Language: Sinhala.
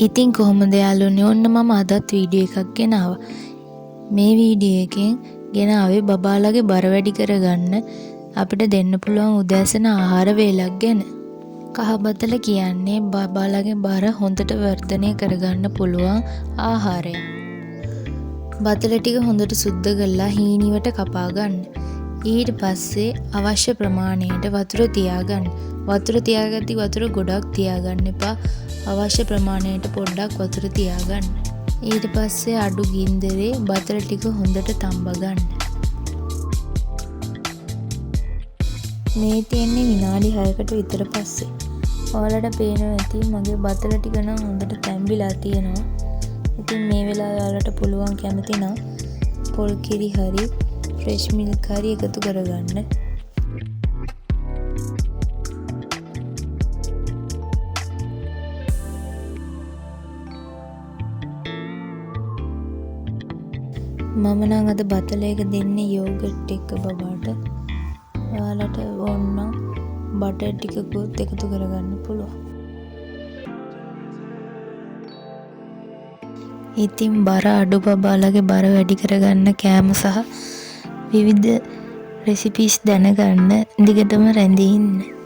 ඉතින් කොහොමද යාළුවනේ ඔන්න මම අදත් වීඩියෝ එකක් ගෙනාවා. මේ වීඩියෝ එකෙන් ගෙනාවේ බබාලගේ බර වැඩි කරගන්න අපිට දෙන්න පුළුවන් උදෑසන ආහාර වේලක් ගැන. කහබතල කියන්නේ බබාලගේ බර හොඳට වර්ධනය කරගන්න පුළුවන් ආහාරයක්. බතල ටික හොඳට සුද්ධ කරලා හීනිවට කපා ගන්න. ඊට පස්සේ අවශ්‍ය ප්‍රමාණයට වතුර තියාගන්න. වතුර තියාගද්දි වතුර ගොඩක් තියාගන්න එපා. අවශ්‍ය ප්‍රමාණයට පොඩ්ඩක් වතුර තියාගන්න. ඊට පස්සේ අඩු ගින්දරේ බතල ටික හොඳට තම්බ ගන්න. මේ තියෙන්නේ විනාඩි 6කට විතර පස්සේ. ඔයාලට පේනවා ඇති මගේ බතල ටික නම් හොඳට තැම්බිලා තියෙනවා. ඉතින් මේ වෙලාවේ ඔයාලට පුළුවන් කැමති නම් පොල් කිරි හරි ෆ්‍රෙෂ් මිල්ක් හරි එකතු කරගන්න. මම නම් අද බතල එක දෙන්නේ යෝගට් එක බබාට. ඔයාලට ඕන නම් බටර් ටිකකුත් එකතු කරගන්න පුළුවන්. ඉතින් බර අඩු බබාලගේ බර වැඩි කරගන්න කෑම සහ විවිධ රෙසිපීස් දැනගන්න දිගටම රැඳී ඉන්න.